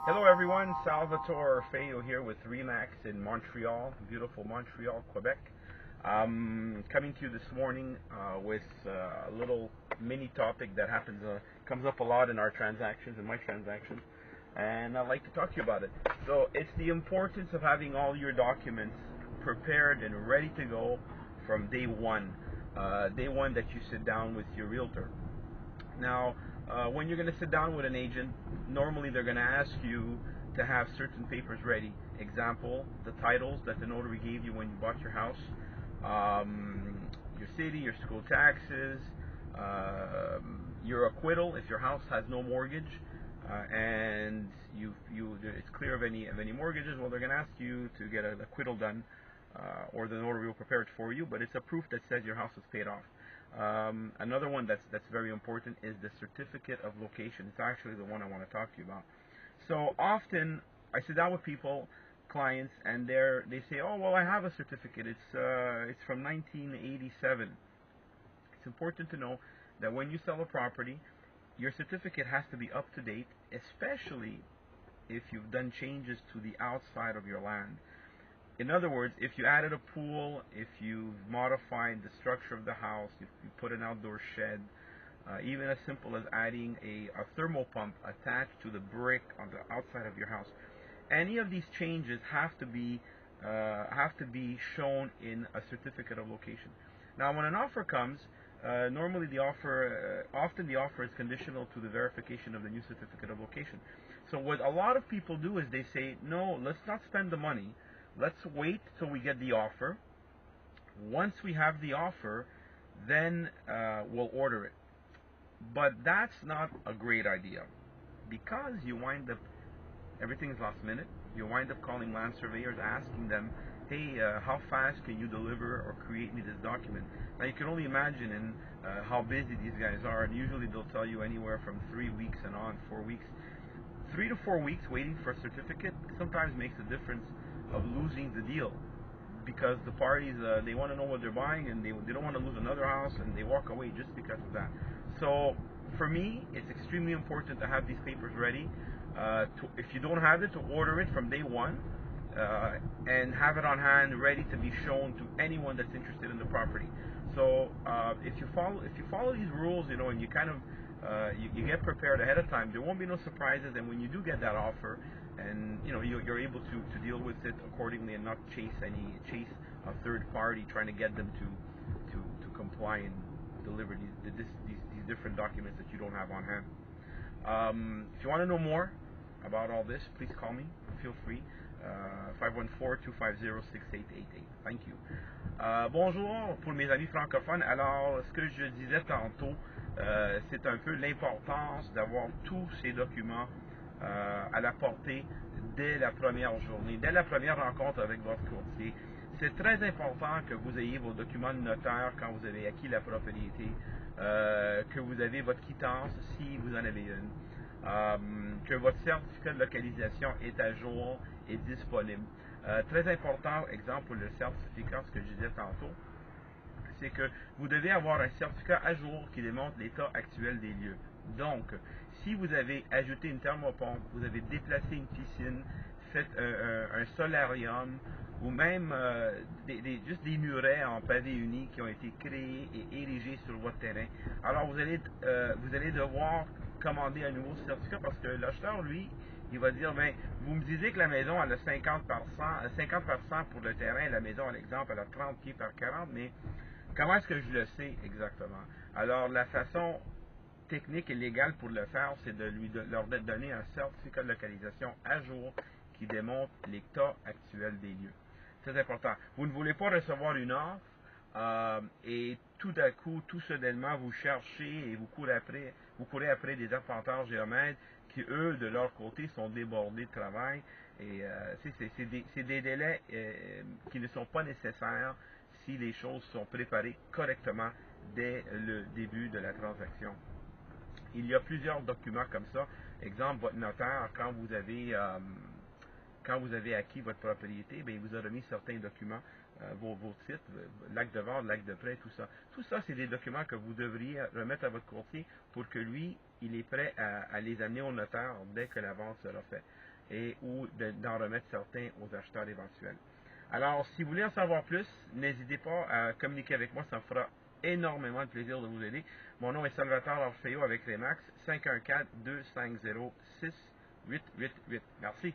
Hello everyone, Salvatore orfeo here with Remax in Montreal, beautiful Montreal, Quebec. Coming to you this morning with a little mini topic that comes up a lot in our transactions, in my transactions, and I'd like to talk to you about it. So it's the importance of having all your documents prepared and ready to go from day one that you sit down with your realtor. Now, when you're going to sit down with an agent, normally they're going to ask you to have certain papers ready. Example, the titles that the notary gave you when you bought your house, your city, your school taxes, your acquittal if your house has no mortgage, and it's clear of any mortgages. Well, they're going to ask you to get an acquittal done, or the notary will prepare it for you, but it's a proof that says your house is paid off. Another one that's very important is the certificate of location. It's actually the one I want to talk to you about. So often I sit down with people, clients, and they say, "Oh, well, I have a certificate. It's from 1987." It's important to know that when you sell a property, your certificate has to be up to date, especially if you've done changes to the outside of your land. In other words, if you added a pool, if you've modified the structure of the house, if you put an outdoor shed, even as simple as adding a thermal pump attached to the brick on the outside of your house, any of these changes have to be shown in a certificate of location. Now, when an offer comes, normally often the offer is conditional to the verification of the new certificate of location. So what a lot of people do is they say, no, let's not spend the money. Let's wait till we get the offer. Once we have the offer, then we'll order it. But that's not a great idea, because you wind up, everything's last minute. You wind up calling land surveyors, asking them, hey, how fast can you deliver or create me this document? Now you can only imagine how busy these guys are, and usually they'll tell you anywhere from 3 weeks and on, 4 weeks. 3 to 4 weeks waiting for a certificate sometimes makes a difference of losing the deal, because the parties, they want to know what they're buying, and they don't want to lose another house, and they walk away just because of that. So for me, it's extremely important to have these papers ready. If you don't have it, to order it from day one, and have it on hand ready to be shown to anyone that's interested in the property. So if you follow these rules, and you kind of you get prepared ahead of time, there won't be no surprises. And when you do get that offer, and you're able to deal with it accordingly and not chase a third party trying to get them to comply and deliver these different documents that you don't have on hand. If you want to know more about all this, please call me. Feel free. 514-250-6888. Thank you. Bonjour pour mes amis francophones. Alors, ce que je disais tantôt, c'est un peu l'importance d'avoir tous ces documents à la portée dès la première journée, dès la première rencontre avec votre courtier. C'est très important que vous ayez vos documents de notaire quand vous avez acquis la propriété, que vous avez votre quittance si vous en avez une, que votre certificat de localisation est à jour et disponible. Très important, exemple pour le certificat, ce que je disais tantôt, c'est que vous devez avoir un certificat à jour qui démontre l'état actuel des lieux. Donc, si vous avez ajouté une thermopompe, vous avez déplacé une piscine, fait un solarium, ou même juste des murets en pavé uni qui ont été créés et érigés sur votre terrain, alors vous allez devoir commander un nouveau certificat, parce que l'acheteur, lui, il va dire, ben, vous me disiez que la maison elle a 50% pour le terrain, la maison, à l'exemple, elle a 30 pieds par 40, mais comment est-ce que je le sais exactement? Alors, la façon technique et légale pour le faire, c'est de leur donner un certificat de localisation à jour qui démontre l'état actuel des lieux. C'est important. Vous ne voulez pas recevoir une offre et tout à coup, tout soudainement, vous cherchez et vous courez après des arpenteurs géomètres qui, eux, de leur côté, sont débordés de travail. Et c'est des délais qui ne sont pas nécessaires si les choses sont préparées correctement dès le début de la transaction. Il y a plusieurs documents comme ça. Exemple, votre notaire, quand vous avez acquis votre propriété, bien, il vous a remis certains documents vos titres, l'acte de vente, l'acte de prêt, tout ça. Tout ça, c'est des documents que vous devriez remettre à votre courtier pour que lui, il est prêt à les amener au notaire dès que la vente sera faite et ou d'en remettre certains aux acheteurs éventuels. Alors, si vous voulez en savoir plus, n'hésitez pas à communiquer avec moi, ça me fera énormément de plaisir de vous aider. Mon nom est Salvatore Orfeo avec Remax, 514-250-6888. Merci.